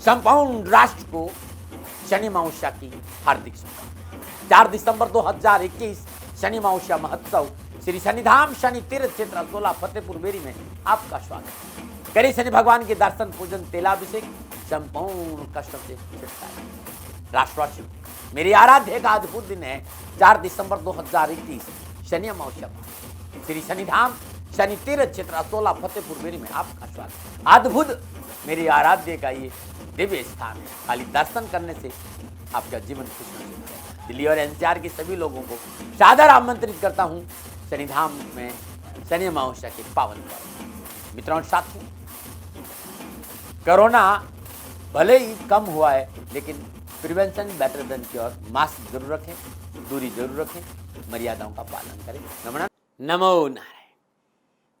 संपूर्ण राष्ट्र को शनि अमावस्या की हार्दिक शुभकामनाएं। 4 दिसंबर 2021 शनि अमावस्या महोत्सव श्री शनिधाम शनि तीर्थ क्षेत्र असोला फतेहपुर बेरी में आपका स्वागत। करें शनि भगवान के दर्शन पूजन तेलाभिषेक, संपूर्ण कष्टों से छुटकारा। राष्ट्रवासियों, मेरी आराध्य का अद्भुत दिन है 4 दिसंबर 2021 शनि अमावस्या श्री शनिधाम शनि तीर्थ क्षेत्र असोला फतेहपुर बेरी में आपका स्वागत। अद्भुत मेरी आराध्य का ये दिव्य स्थान है। खाली दर्शन करने से आपका जीवन खुशनुमा होगा। दिल्ली और एनसीआर के सभी लोगों को सादर आमंत्रित करता हूं शनिधाम में शनि अमावस्या के पावन पर्व। मित्रों और साथियों, कोरोना भले ही कम हुआ है, लेकिन prevention better than cure. Mask जरूर रखें, दूरी जरूर रखें, मर्यादाओं का पालन करें। नमो नारायण।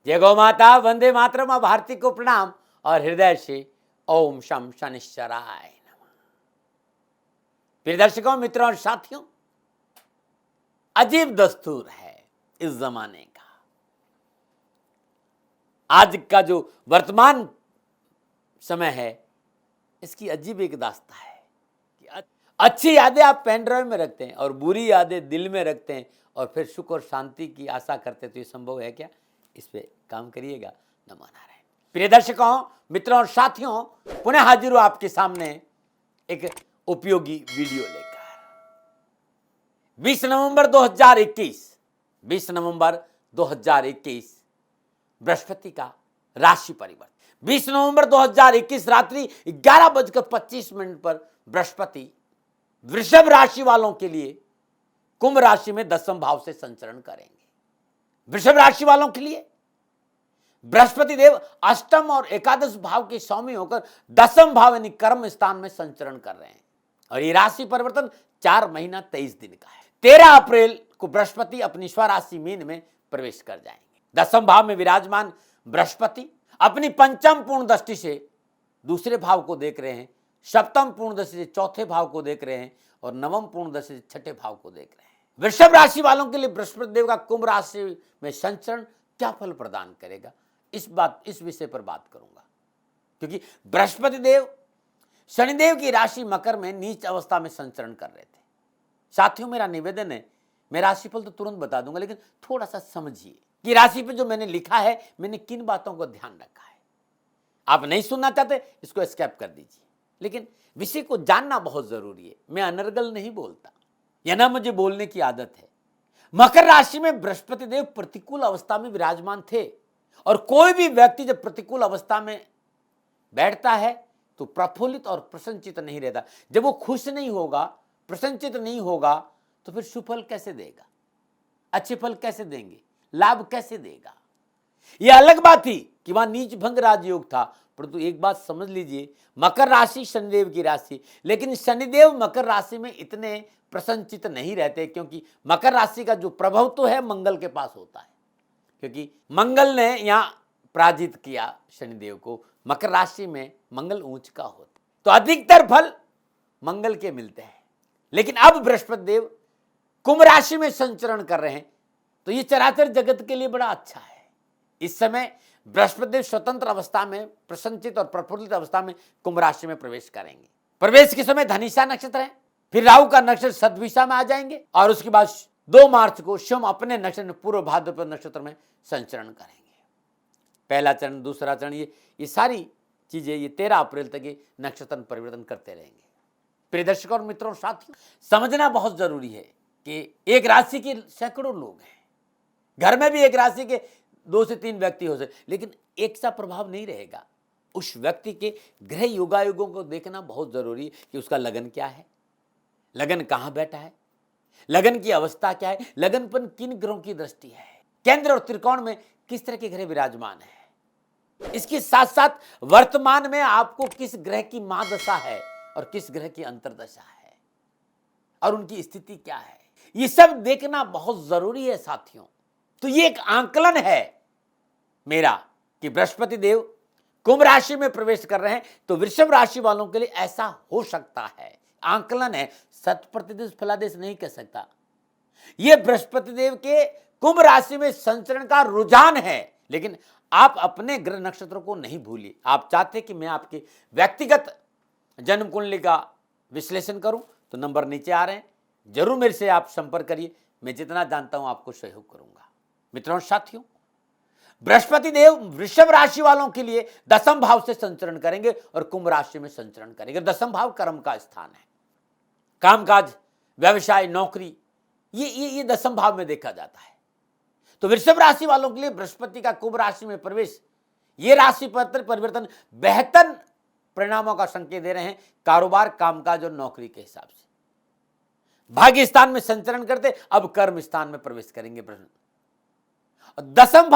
जय गौ माता, वंदे मातरम। भारती को प्रणाम और हृदय से ओम शम शनिश्चराय नमः। प्रिय दर्शकों, मित्रों और साथियों, अजीब दस्तूर है इस जमाने का। आज का जो वर्तमान समय है, इसकी अजीब एक दास्ता है कि अच्छी यादें आप पेन ड्राइव में रखते हैं और बुरी यादें दिल में रखते हैं और फिर सुख और शांति की आशा करते हैं। तो ये संभव है क्या? इस पे काम करिएगा। नमो नारायण। प्रिय दर्शकों, मित्रों और साथियों, पुनः हाजिर हूं आपके सामने एक उपयोगी वीडियो लेकर। 20 नवंबर 2021 बृहस्पति का राशि परिवर्तन। 20 नवंबर 2021 रात्रि 11:25 पर बृहस्पति वृषभ राशि वालों के लिए कुंभ राशि में 10वें भाव से संचरण करेंगे। वृषभ राशि वालों के लिए बृहस्पति देव अष्टम और एकादश भाव के स्वामी होकर 10वें भाव यानी कर्म स्थान में संचरण कर रहे हैं और ये राशि परिवर्तन 4 महीना 23 दिन का है। 13 अप्रैल को बृहस्पति अपनी स्वराशि मीन में प्रवेश कर जाएंगे। 10वें भाव में विराजमान बृहस्पति अपनी पंचम पूर्ण दृष्टि से दूसरे भाव को देख रहे हैं, सप्तम पूर्ण दृष्टि से चौथे भाव को देख रहे हैं और नवम पूर्ण दृष्टि से छठे भाव को देख रहे हैं। वृषभ राशि वालों के लिए बृहस्पति देव का कुंभ राशि में संचरण क्या फल प्रदान करेगा, इस विषय पर बात करूंगा। क्योंकि बृहस्पति देव शनिदेव की राशि मकर में नीच अवस्था में संचरण कर रहे थे। साथियों, मेरा निवेदन है, मैं राशिफल तो तुरंत बता दूंगा, लेकिन थोड़ा सा समझिए कि राशि पे जो मैंने लिखा है, मैंने किन बातों को ध्यान रखा है। आप नहीं सुनना चाहते, इसको स्किप कर दीजिए, लेकिन विषय को जानना बहुत जरूरी है। मैं अनर्गल नहीं बोलता, यह ना मुझे बोलने की आदत है। मकर राशि में बृहस्पति देव प्रतिकूल अवस्था में विराजमान थे और कोई भी व्यक्ति जब प्रतिकूल अवस्था में बैठता है तो प्रफुल्लित और प्रसन्नचित नहीं रहता। जब वो खुश नहीं होगा, प्रसन्नचित नहीं होगा, तो फिर सुफल कैसे देगा, अच्छे फल कैसे देंगे, लाभ कैसे देगा। यह अलग बात थी कि वहां नीच भंग राजयोग था, परंतु एक बात समझ लीजिए, मकर राशि शनिदेव की राशि, लेकिन शनिदेव मकर राशि में इतने प्रसन्नचित नहीं रहते, क्योंकि मकर राशि का जो प्रभव तो है मंगल के पास होता है। क्योंकि मंगल ने यहां पराजित किया शनिदेव को। मकर राशि में मंगल ऊंच का होता, तो अधिकतर फल मंगल के मिलते हैं। लेकिन अब बृहस्पति देव कुंभ राशि में संचरण कर रहे हैं, तो ये चराचर जगत के लिए बड़ा अच्छा है। इस समय बृहस्पति देव स्वतंत्र अवस्था में, प्रसन्नचित और प्रफुल्लित अवस्था में कुंभ राशि में प्रवेश करेंगे। प्रवेश के समय धनिष्ठा नक्षत्र है, फिर राहु का नक्षत्र सतभिषा में आ जाएंगे और उसके बाद 2 मार्च को शिव अपने नक्षत्र पूर्व भाद्रपद नक्षत्र में संचरण करेंगे। पहला चरण, दूसरा चरण, ये सारी चीजें ये 13 अप्रैल तक ये नक्षत्र परिवर्तन करते रहेंगे। प्रिय दर्शकों और मित्रों साथियों, समझना बहुत जरूरी है कि एक राशि के सैकड़ों लोग हैं। घर में भी एक राशि के 2 से 3 व्यक्ति हो सकते, लेकिन एक सा प्रभाव नहीं रहेगा। उस व्यक्ति के ग्रह योगायोगों को देखना बहुत जरूरी है कि उसका लगन क्या है, लगन कहां बैठा है, लगन की अवस्था क्या है, लगन पर किन ग्रहों की दृष्टि है, केंद्र और त्रिकोण में किस तरह के ग्रह विराजमान है, इसके साथ साथ वर्तमान में आपको किस ग्रह की महादशा है और किस ग्रह की अंतर्दशा है और उनकी स्थिति क्या है, ये सब देखना बहुत जरूरी है साथियों। तो ये एक आंकलन है मेरा कि बृहस्पति देव कुंभ राशि में प्रवेश कर रहे हैं, तो वृषभ राशि वालों के लिए ऐसा हो सकता है। आंकलन है, 100% फलादेश नहीं कह सकता। यह बृहस्पति देव के कुंभ राशि में संचरण का रुझान है, लेकिन आप अपने ग्रह नक्षत्रों को नहीं भूलिए। आप चाहते कि मैं आपके व्यक्तिगत जन्म कुंडली का विश्लेषण करूं तो नंबर नीचे आ रहे हैं, जरूर मेरे से आप संपर्क करिए। मैं जितना जानता हूं आपको सहयोग करूंगा। मित्रों और साथियों, बृहस्पति देव वृषभ राशि वालों के लिए दसम भाव से संचरण करेंगे और कुंभ राशि में संचरण करेंगे। दसम भाव कर्म का स्थान है, कामकाज, व्यवसाय, नौकरी, ये दसम भाव में देखा जाता है। तो वृषभ राशि वालों के लिए बृहस्पति का कुंभ राशि में प्रवेश, ये राशि परिवर्तन बेहतर परिणामों का संकेत दे रहे हैं कारोबार, कामकाज और नौकरी के हिसाब से। भाग्य स्थान में संचरण करते अब कर्म स्थान में प्रवेश करेंगे। दसम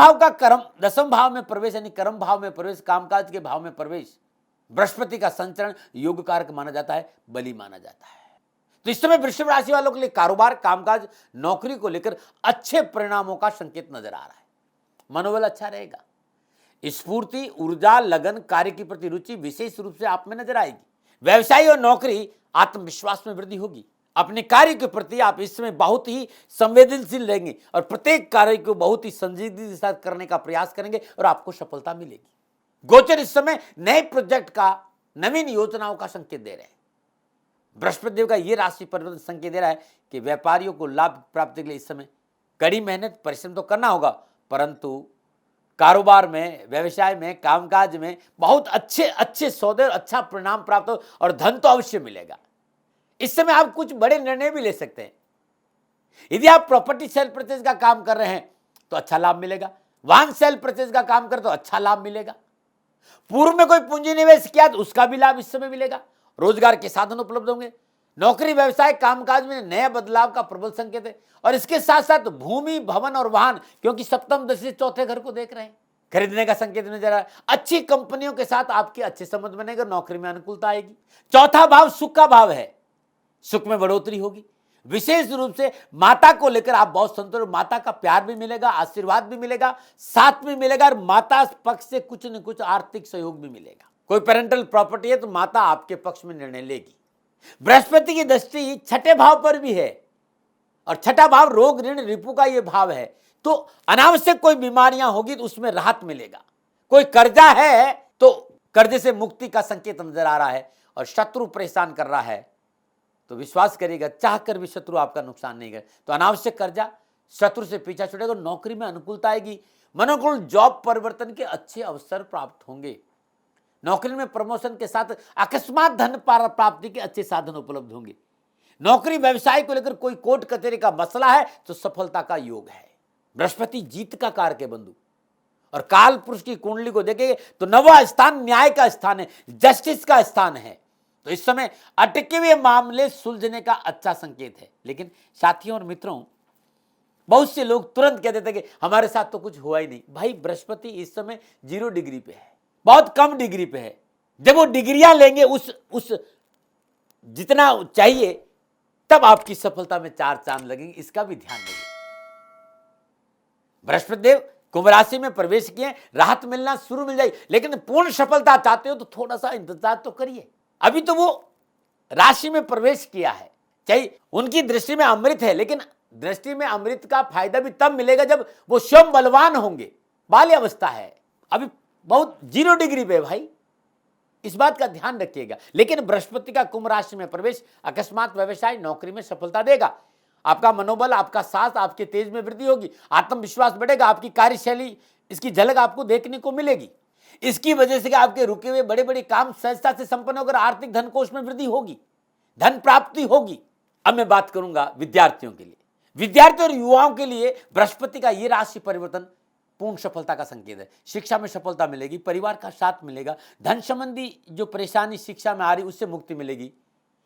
भाव में प्रवेश यानी कर्म भाव में प्रवेश, कामकाज के भाव में प्रवेश, बृहस्पति का संचरण योग कारक माना जाता है, बली माना जाता है। तो इस समय वृषभ राशि वालों के लिए कारोबार, कामकाज, नौकरी को लेकर अच्छे परिणामों का संकेत नजर आ रहा है। मनोबल अच्छा रहेगा, स्फूर्ति, ऊर्जा, लगन, कार्य के प्रति रुचि विशेष रूप से आप में नजर आएगी। व्यवसाय और नौकरी, आत्मविश्वास में वृद्धि होगी। अपने कार्य के प्रति आप इस समय बहुत ही संवेदनशील रहेंगे और प्रत्येक कार्य को बहुत ही संजीदगी के साथ करने का प्रयास करेंगे और आपको सफलता मिलेगी। गोचर इस समय नए प्रोजेक्ट का, नवीन योजनाओं का संकेत दे रहे हैं। बृहस्पति देव का यह राशि परिवर्तन संकेत दे रहा है कि व्यापारियों को लाभ प्राप्ति के लिए इस समय कड़ी मेहनत, परिश्रम तो करना होगा, परंतु कारोबार में, व्यवसाय में, कामकाज में बहुत अच्छे सौदे और अच्छा परिणाम प्राप्त हो और धन तो अवश्य मिलेगा। इस समय आप कुछ बड़े निर्णय भी ले सकते हैं। यदि आप प्रॉपर्टी सेल परचेज का काम कर रहे हैं तो अच्छा लाभ मिलेगा। वाहन सेल परचेज का काम कर तो अच्छा लाभ मिलेगा। पूर्व में कोई पूंजी निवेश किया तो उसका भी लाभ इस समय मिलेगा। रोजगार के साधन उपलब्ध होंगे। नौकरी, व्यवसाय, कामकाज में नया बदलाव का प्रबल संकेत है। और इसके साथ साथ भूमि, भवन और वाहन, क्योंकि सप्तम दृष्टि चौथे घर को देख रहे हैं, खरीदने का संकेत नजर आ रहा है। अच्छी कंपनियों के साथ आपके अच्छे संबंध बनेगा, नौकरी में अनुकूलता आएगी। चौथा भाव सुख का भाव है, सुख में बढ़ोतरी होगी। विशेष रूप से माता को लेकर आप बहुत संतुष्ट, माता का प्यार भी मिलेगा, आशीर्वाद भी मिलेगा, साथ भी मिलेगा और माता पक्ष से कुछ न कुछ आर्थिक सहयोग भी मिलेगा। कोई पेरेंटल प्रॉपर्टी है तो माता आपके पक्ष में निर्णय लेगी। बृहस्पति की दृष्टि छठे भाव पर भी है और छठा भाव रोग, ऋण, रिपु का यह भाव है। तो अनावश्यक कोई बीमारियां होगी तो उसमें राहत मिलेगा। कोई कर्जा है तो कर्जे से मुक्ति का संकेत नजर आ रहा है। और शत्रु परेशान कर रहा है तो विश्वास करिएगा, चाहकर भी शत्रु आपका नुकसान नहीं करे। तो अनावश्यक कर्जा, शत्रु से पीछा छूटेगा, नौकरी में अनुकूलता आएगी। मनोनुकूल जॉब परिवर्तन के अच्छे अवसर प्राप्त होंगे। नौकरी में प्रमोशन के साथ अकस्मात धन प्राप्ति के अच्छे साधन उपलब्ध होंगे। नौकरी, व्यवसाय को लेकर कोई कोर्ट कचहरी का मसला है तो सफलता का योग है। बृहस्पति जीत का कारक है बंधु, और काल पुरुष की कुंडली को देखेंगे तो नवा स्थान न्याय का स्थान है, जस्टिस का स्थान है। तो इस समय अटके हुए मामले सुलझने का अच्छा संकेत है। लेकिन साथियों और मित्रों, बहुत से लोग तुरंत कह देते हैं कि हमारे साथ तो कुछ हुआ ही नहीं। भाई, बृहस्पति इस समय 0 डिग्री पे है, बहुत कम डिग्री पे है। जब वो डिग्रियां लेंगे उस जितना चाहिए, तब आपकी सफलता में 4 चांद लगेंगे। इसका भी ध्यान रखिए। बृहस्पति देव कुंभ राशि में प्रवेश किए, राहत मिलना शुरू मिल जाएगी। लेकिन पूर्ण सफलता चाहते हो तो थोड़ा सा इंतजार तो करिए। अभी तो वो राशि में प्रवेश किया है, चाहे उनकी दृष्टि में अमृत है, लेकिन दृष्टि में अमृत का फायदा भी तब मिलेगा जब वो स्वयं बलवान होंगे। बाल्य अवस्था है, अभी बहुत 0 डिग्री पे भाई, इस बात का ध्यान रखिएगा। लेकिन बृहस्पति का कुंभ राशि में प्रवेश अकस्मात व्यवसाय, नौकरी में सफलता देगा। आपका मनोबल, आपका साहस, आपके तेज में वृद्धि होगी, आत्मविश्वास बढ़ेगा, आपकी कार्यशैली, इसकी झलक आपको देखने को मिलेगी। इसकी वजह से आपके रुके हुए बड़े बड़े काम सहजता से संपन्न होकर आर्थिक धन कोष में वृद्धि होगी, धन प्राप्ति होगी। अब मैं बात करूंगा विद्यार्थियों के लिए। विद्यार्थियों और युवाओं के लिए बृहस्पति का यह राशि परिवर्तन पूर्ण सफलता का संकेत है। शिक्षा में सफलता मिलेगी, परिवार का साथ मिलेगा, धन संबंधी जो परेशानी शिक्षा में आ रही उससे मुक्ति मिलेगी।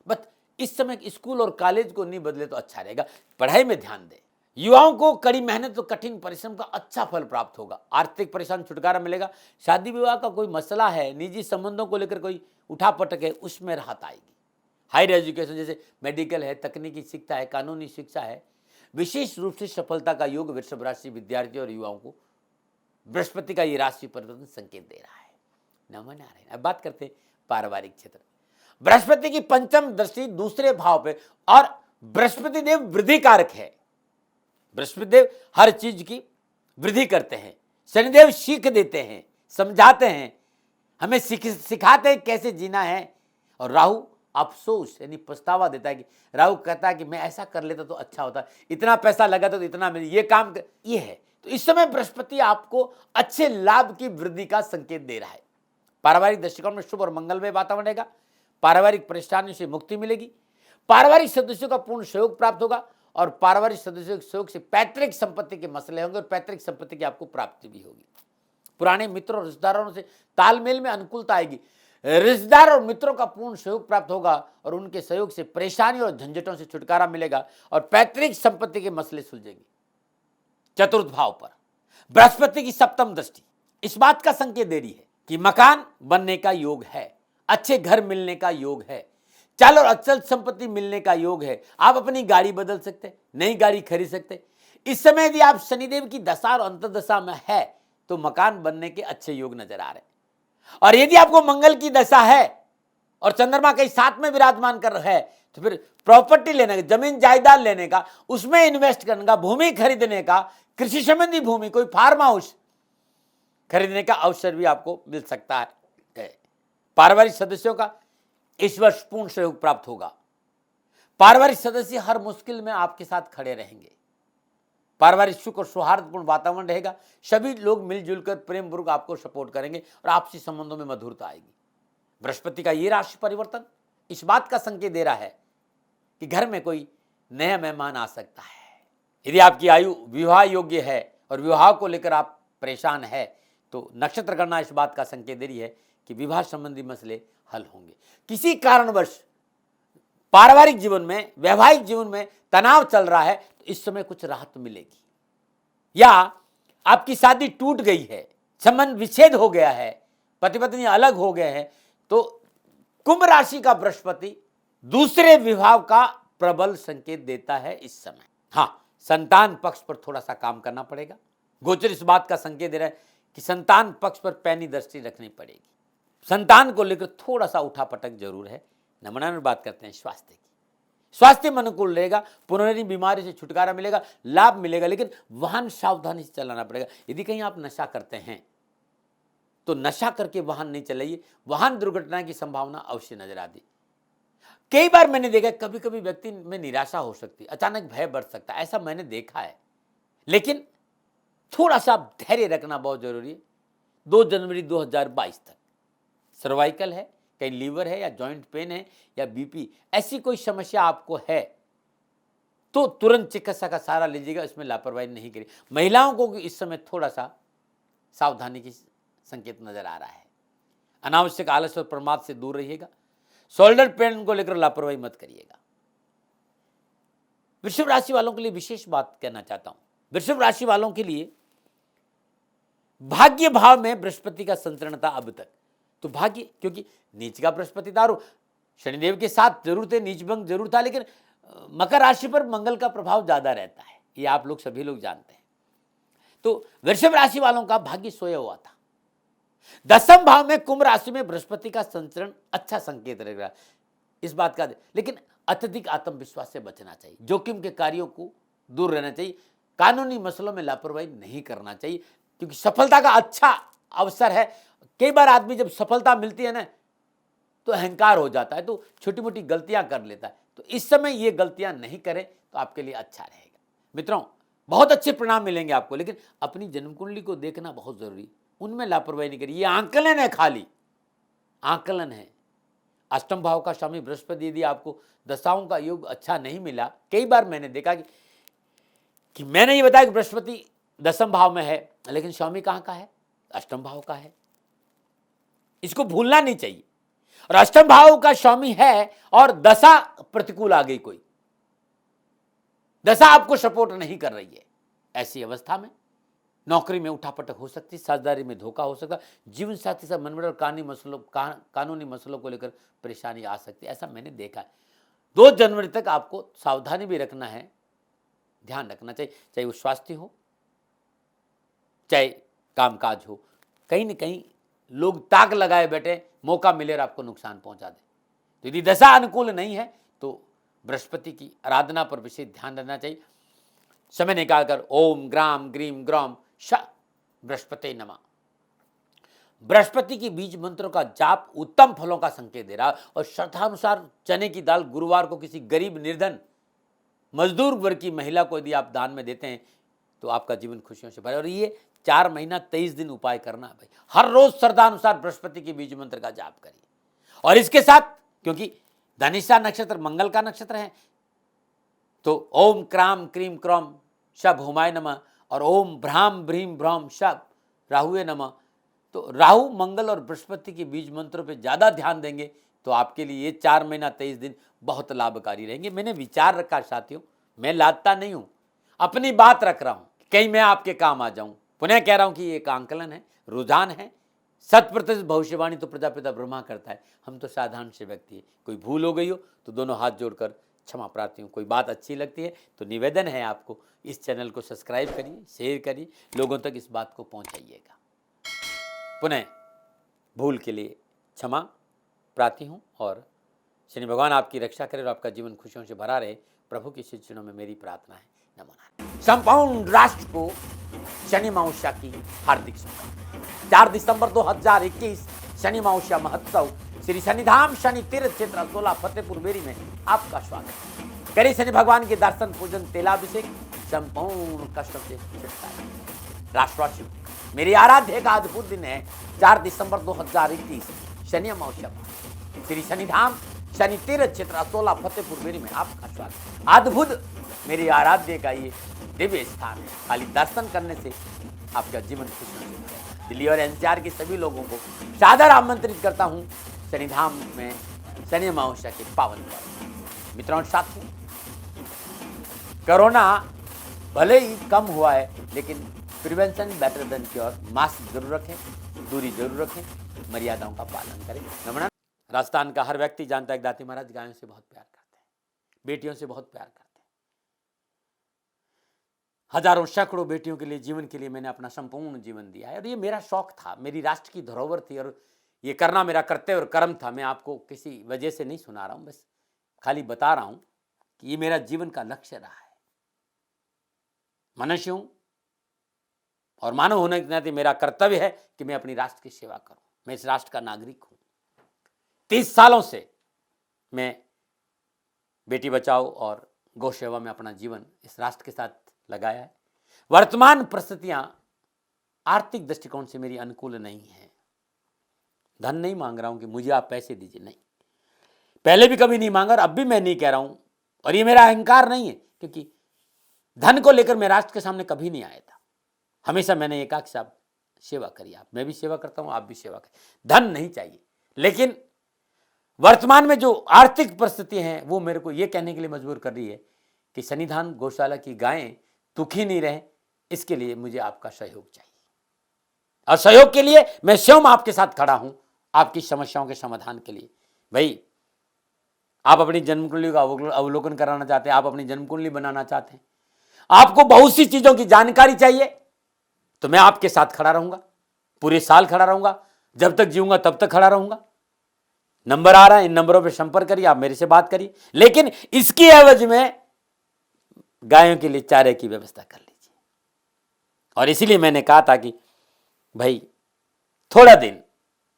बस इस समय स्कूल और कॉलेज को नहीं बदले तो अच्छा रहेगा। पढ़ाई में ध्यान दें। युवाओं को कड़ी मेहनत और कठिन परिश्रम का अच्छा फल प्राप्त होगा। आर्थिक परेशान छुटकारा मिलेगा। शादी विवाह का कोई मसला है, निजी संबंधों को लेकर कोई उठापटक है, उसमें राहत आएगी। हायर एजुकेशन जैसे मेडिकल है, तकनीकी शिक्षा है, कानूनी शिक्षा है, विशेष रूप से सफलता का योग वृषभ राशि विद्यार्थियों और युवाओं को बृहस्पति का ये राशि परिवर्तन संकेत दे रहा है। नमन नारायण। अब बात करते हैं पारिवारिक क्षेत्र। बृहस्पति की पंचम दृष्टि दूसरे भाव पे, और बृहस्पति देव वृद्धि कारक है। बृहस्पति देव हर चीज की वृद्धि करते हैं। शनिदेव सीख देते हैं, समझाते हैं, हमें सिखाते हैं कैसे जीना है और राहु अफसोस यानी पछतावा देता है कि राहु कहता है कि मैं ऐसा कर लेता तो अच्छा होता, इतना पैसा लगा तो इतना मेरे ये काम ये है। तो इस समय बृहस्पति आपको अच्छे लाभ की वृद्धि का संकेत दे रहा है। पारिवारिक दृष्टिकोण में शुभ और मंगलमय वातावरण रहेगा। पारिवारिक परेशानियों से मुक्ति मिलेगी। पारिवारिक सदस्यों का पूर्ण सहयोग प्राप्त होगा और पारिवारिक सदस्यों के सहयोग से पैतृक संपत्ति के मसले होंगे और पैतृक संपत्ति की आपको प्राप्ति भी होगी। पुराने मित्रों और रिश्तेदारों से तालमेल में अनुकूलता आएगी। रिश्तेदार और मित्रों का पूर्ण सहयोग प्राप्त होगा और उनके सहयोग से परेशानी और झंझटों से छुटकारा मिलेगा और पैतृक संपत्ति के मसले सुलझेंगे। चतुर्थ भाव पर बृहस्पति की सप्तम दृष्टि इस बात का संकेत दे रही है कि मकान बनने का योग है, अच्छे घर मिलने का योग है, चल और अचल संपत्ति मिलने का योग है। आप अपनी गाड़ी बदल सकते, नई गाड़ी खरीद सकते। इस समय यदि आप शनिदेव की दशा और अंतर्दशा में है तो मकान बनने के अच्छे योग नजर आ रहे हैं। और यदि आपको मंगल की दशा है और चंद्रमा कहीं साथ में विराजमान कर रहा है तो फिर प्रॉपर्टी लेने का, जमीन जायदाद लेने का, उसमें इन्वेस्ट करने का, भूमि खरीदने का, कृषि संबंधी भूमि, कोई फार्म हाउस खरीदने का अवसर भी आपको मिल सकता है। पारिवारिक सदस्यों का इस वर्ष पूर्ण सहयोग प्राप्त होगा। पारिवारिक सदस्य हर मुश्किल में आपके साथ खड़े रहेंगे। पारिवारिक सुख और सौहार्दपूर्ण वातावरण रहेगा। सभी लोग मिलजुल कर प्रेम पूर्वक आपको सपोर्ट करेंगे और आपसी संबंधों में मधुरता आएगी। बृहस्पति का ये राशि परिवर्तन इस बात का संकेत दे रहा है कि घर में कोई नया मेहमान आ सकता है। यदि आपकी आयु विवाह योग्य है और विवाह को लेकर आप परेशान है तो नक्षत्र गणना इस बात का संकेत दे रही है कि विवाह संबंधी मसले हल होंगे। किसी कारणवश पारिवारिक जीवन में, वैवाहिक जीवन में तनाव चल रहा है तो इस समय कुछ राहत मिलेगी। या आपकी शादी टूट गई है, संबंध विच्छेद हो गया है, पति पत्नी अलग हो गए हैं तो कुंभ राशि का बृहस्पति दूसरे विवाह का प्रबल संकेत देता है इस समय। हाँ, संतान पक्ष पर थोड़ा सा काम करना पड़ेगा। गोचर इस बात का संकेत दे रहा है कि संतान पक्ष पर पैनी दृष्टि रखनी पड़ेगी। संतान को लेकर थोड़ा सा उठापटक जरूर है। नंबर 9 बात करते हैं स्वास्थ्य की। स्वास्थ्य में अनुकूल रहेगा, पुनर्जन्य बीमारी से छुटकारा मिलेगा, लाभ मिलेगा, लेकिन वाहन सावधानी से चलाना पड़ेगा। यदि कहीं आप नशा करते हैं तो नशा करके वाहन नहीं चलाइए, वाहन दुर्घटना की संभावना अवश्य नजर आती। कई बार मैंने देखा कभी कभी व्यक्ति में निराशा हो सकती है, अचानक भय बढ़ सकता है, ऐसा मैंने देखा है। लेकिन थोड़ा सा धैर्य रखना बहुत जरूरी है। 2 जनवरी 2022 तक सर्वाइकल है, कहीं लीवर है या जॉइंट पेन है या बीपी, ऐसी कोई समस्या आपको है तो तुरंत चिकित्सा का सहारा लीजिएगा, इसमें लापरवाही नहीं करिए। महिलाओं को इस समय थोड़ा सा सावधानी की संकेत नजर आ रहा है। अनावश्यक आलस्य और प्रमाद से दूर रहिएगा। शोल्डर पेन को लेकर लापरवाही मत करिएगा। वृषभ राशि वालों के लिए विशेष बात कहना चाहता हूं। वृषभ राशि वालों के लिए भाग्य भाव में बृहस्पति का संचरण था अब तक, तो भाग्य, क्योंकि नीच का बृहस्पति दारू शनिदेव के साथ जरूर थे, नीच भंग जरूर था, लेकिन मकर राशि पर मंगल का प्रभाव ज्यादा रहता है, ये आप लोग सभी लोग जानते हैं। तो वृषभ राशि वालों का भाग्य सोया हुआ था। 10वें भाव में कुंभ राशि में बृहस्पति का संचरण अच्छा संकेत रहेगा इस बात का, लेकिन अत्यधिक आत्मविश्वास से बचना चाहिए। जोखिम के कार्यों को दूर रहना चाहिए। कानूनी मसलों में लापरवाही नहीं करना चाहिए, क्योंकि सफलता का अच्छा अवसर है। कई बार आदमी जब सफलता मिलती है ना तो अहंकार हो जाता है, तो छोटी मोटी गलतियां कर लेता है। तो इस समय ये गलतियां नहीं करें तो आपके लिए अच्छा रहेगा। मित्रों, बहुत अच्छे परिणाम मिलेंगे आपको, लेकिन अपनी जन्म कुंडली को देखना बहुत जरूरी, उनमें लापरवाही नहीं करिए। ये आंकलन है, खाली आंकलन है। अष्टम भाव का स्वामी बृहस्पति यदि आपको दशाओं का योग अच्छा नहीं मिला, कई बार मैंने देखा कि मैंने ये बताया कि बृहस्पति 10वें भाव में है, लेकिन स्वामी कहां का है? अष्टम भाव का है। इसको भूलना नहीं चाहिए। और अष्टम भाव का स्वामी है और दशा प्रतिकूल आ गई, कोई दशा आपको सपोर्ट नहीं कर रही है, ऐसी अवस्था में नौकरी में उठापटक हो सकती, साझेदारी में धोखा हो सकता, जीवन साथी से मनमुटाव और कानूनी मसलों को लेकर परेशानी आ सकती है, ऐसा मैंने देखा है। 2 जनवरी तक आपको सावधानी भी रखना है, ध्यान रखना चाहिए, चाहे वो स्वास्थ्य हो चाहे कामकाज हो। कहीं न कहीं लोग ताक लगाए बैठे, मौका मिले और आपको नुकसान पहुंचा दे। तो यदि दशा अनुकूल नहीं है तो बृहस्पति की आराधना पर विशेष ध्यान रखना चाहिए। समय निकालकर ओम ग्राम ग्रीम ग्राम श बृहस्पति नमः, बृहस्पति की बीज मंत्रों का जाप उत्तम फलों का संकेत दे रहा है। और श्रद्धानुसार चने की दाल गुरुवार को किसी गरीब, निर्धन, मजदूर वर्ग की महिला को यदि आप दान में देते हैं तो आपका जीवन खुशियों से भरे। और ये 4 महीना 23 दिन उपाय करना है भाई। हर रोज श्रद्धानुसार बृहस्पति के बीज मंत्र का जाप करिए। और इसके साथ, क्योंकि धनिष्ठा नक्षत्र मंगल का नक्षत्र है, तो ओम क्राम क्रीम क्रौम शब हुमाय नमः और ओम भ्राम भ्रीम भ्रौम शब राहुए नमः। तो राहु, मंगल और बृहस्पति के बीज मंत्रों पे ज्यादा ध्यान देंगे तो आपके लिए ये 4 महीना 23 दिन बहुत लाभकारी रहेंगे। मैंने विचार रखा साथियों, मैं लादता नहीं हूं, अपनी बात रख रहा हूं, कहीं मैं आपके काम आ जाऊं। पुनः कह रहा हूं कि ये एक आंकलन है, रुझान है। 100% भविष्यवाणी तो प्रजापिता ब्रह्मा करता है, हम तो साधारण से व्यक्ति है। कोई भूल हो गई हो तो दोनों हाथ जोड़कर क्षमा प्रार्थी हूँ। कोई बात अच्छी लगती है तो निवेदन है आपको, इस चैनल को सब्सक्राइब करिए, शेयर करिए, लोगों तक इस बात को पहुँचाइएगा। पुनः भूल के लिए क्षमा प्रार्थी हूँ और शनि भगवान आपकी रक्षा करे और आपका जीवन खुशियों से भरा रहे, प्रभु की शिष्यों में मेरी प्रार्थना है। नमो नारायण। संपूर्ण राष्ट्र को शनि अमावस्या की हार्दिक शुभकामनाएं। 4 दिसंबर 2021 शनि अमावस्या महोत्सव श्री शनिधाम शनि तीर्थ क्षेत्र असोला फतेहपुर बेरी में आपका स्वागत। करिए शनि भगवान के दर्शन, पूजन, तेलाभिषेक, संपूर्ण कष्टों से छुटकारा। राष्ट्रवासियों, मेरी आराध्य का अद्भुत दिन है 4 दिसंबर 2021 शनि अमावस्या श्री शनिधाम शनि तीर्थ क्षेत्र असोला फतेहपुर बेरी में आपका स्वागत। अद्भुत मेरी आराध्य का ये दिव्य स्थान है, खाली दर्शन करने से आपका जीवन खुशियों से भरेगा। दिल्ली और एनसीआर के सभी लोगों को सादर आमंत्रित करता हूँ शनिधाम में शनि अमावस्या के पावन पर्व। मित्रों और साथियों, कोरोना भले ही कम हुआ है लेकिन prevention better than cure. Mask जरूर रखें, दूरी जरूर रखें, मर्यादाओं का पालन करें। नमन। राजस्थान का हर व्यक्ति जानता है दाती महाराज गायों से बहुत प्यार करते हैं, बेटियों से बहुत प्यार करते हैं। हजारों सैकड़ों बेटियों के लिए, जीवन के लिए मैंने अपना संपूर्ण जीवन दिया है और ये मेरा शौक था, मेरी राष्ट्र की धरोहर थी और ये करना मेरा कर्तव्य और कर्म था। मैं आपको किसी वजह से नहीं सुना रहा हूं, बस खाली बता रहा हूं कि ये मेरा जीवन का लक्ष्य रहा है। मनुष्य हूं और मानव होने के नाते मेरा कर्तव्य है कि मैं अपनी राष्ट्र की सेवा करूं। मैं इस राष्ट्र का नागरिक हूं। 30 सालों से मैं बेटी बचाओ और गौ सेवा में अपना जीवन इस राष्ट्र के साथ लगाया है। वर्तमान परिस्थितियां आर्थिक दृष्टिकोण से मेरी अनुकूल नहीं है। धन नहीं मांग रहा हूं कि मुझे आप पैसे दीजिए, नहीं, पहले भी कभी नहीं मांगा और अब भी मैं नहीं कह रहा हूं। और ये मेरा अहंकार नहीं है, क्योंकि धन को लेकर मैं राष्ट्र के सामने कभी नहीं आया था। हमेशा मैंने एक आख साहब सेवा करी, आप, मैं भी सेवा करता हूं, आप भी सेवा करें। धन नहीं चाहिए, लेकिन वर्तमान में जो आर्थिक परिस्थिति है वो मेरे को ये कहने के लिए मजबूर कर रही है कि शनिधाम गौशाला की गायें दुखी नहीं रहे, इसके लिए मुझे आपका सहयोग चाहिए। और सहयोग के लिए मैं स्वयं आपके साथ खड़ा हूं, आपकी समस्याओं के समाधान के लिए। भाई, आप अपनी जन्म कुंडली का अवलोकन कराना चाहते हैं, आप अपनी जन्म कुंडली बनाना चाहते हैं, आपको बहुत सी चीजों की जानकारी चाहिए, तो मैं आपके साथ खड़ा रहूंगा, पूरे साल खड़ा रहूंगा, जब तक जीऊंगा तब तक खड़ा रहूंगा। नंबर आ रहा है, इन नंबरों पर संपर्क करिए, आप मेरे से बात करिए, लेकिन इसकी एवज में गायों के लिए चारे की व्यवस्था कर लीजिए। और इसीलिए मैंने कहा था कि भाई थोड़ा दिन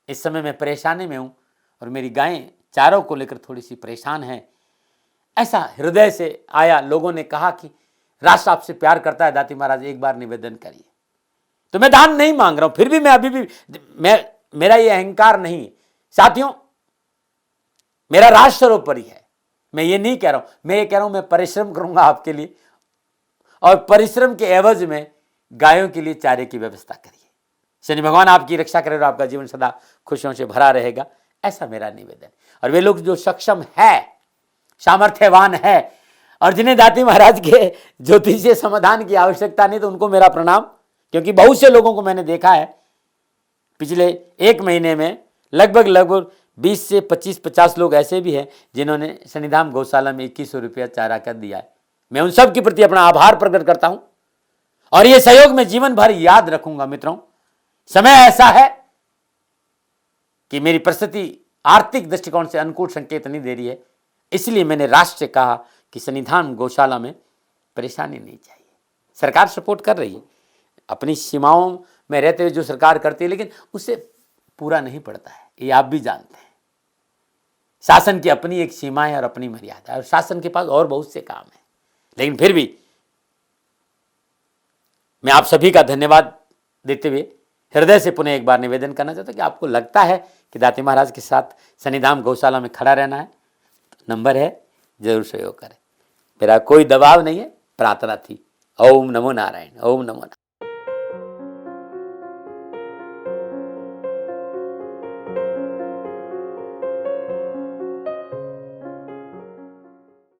इस समय मैं परेशानी में हूं और मेरी गायें चारों को लेकर थोड़ी सी परेशान हैं। ऐसा हृदय से आया, लोगों ने कहा कि राष्ट्र आपसे प्यार करता है दाती महाराज, एक बार निवेदन करिए। तो मैं दान नहीं मांग रहा हूं, फिर भी मैं अभी भी मेरा ये अहंकार नहीं है साथियों, मेरा राष्ट्र सर्वोपरि है। मैं ये नहीं कह रहा हूं, मैं ये कह रहा हूं मैं परिश्रम करूंगा आपके लिए, और परिश्रम के एवज में गायों के लिए चारे की व्यवस्था करिए। शनि भगवान आपकी रक्षा करे और आपका जीवन सदा खुशियों से भरा रहेगा, ऐसा मेरा निवेदन। और वे लोग जो सक्षम है, सामर्थ्यवान है और जिन्हें दाती महाराज के ज्योतिषीय समाधान की आवश्यकता नहीं, तो उनको मेरा प्रणाम, क्योंकि बहुत से लोगों को मैंने देखा है पिछले 1 महीने में लगभग 20 से 25-50 लोग ऐसे भी हैं जिन्होंने शनिधाम गौशाला में 2100 रुपया चारा कर दिया है। मैं उन सब के प्रति अपना आभार प्रकट करता हूं और ये सहयोग में जीवन भर याद रखूंगा। मित्रों, समय ऐसा है कि मेरी परिस्थिति आर्थिक दृष्टिकोण से अनुकूल संकेत नहीं दे रही है, इसलिए मैंने राष्ट्र से कहा कि शनिधाम गौशाला में परेशानी नहीं चाहिए। सरकार सपोर्ट कर रही है, अपनी सीमाओं में रहते हुए जो सरकार करती है, लेकिन उससे पूरा नहीं पड़ता है, ये आप भी जानते हैं। शासन की अपनी एक सीमा है और अपनी मर्यादा है, और शासन के पास और बहुत से काम है। लेकिन फिर भी मैं आप सभी का धन्यवाद देते हुए हृदय से पुनः एक बार निवेदन करना चाहता हूं कि आपको लगता है कि दाती महाराज के साथ शनिधाम गौशाला में खड़ा रहना है, तो नंबर है, जरूर सहयोग करें। मेरा कोई दबाव नहीं है, प्रार्थना थी। ओम नमो नारायण, ओम नमो नारायण।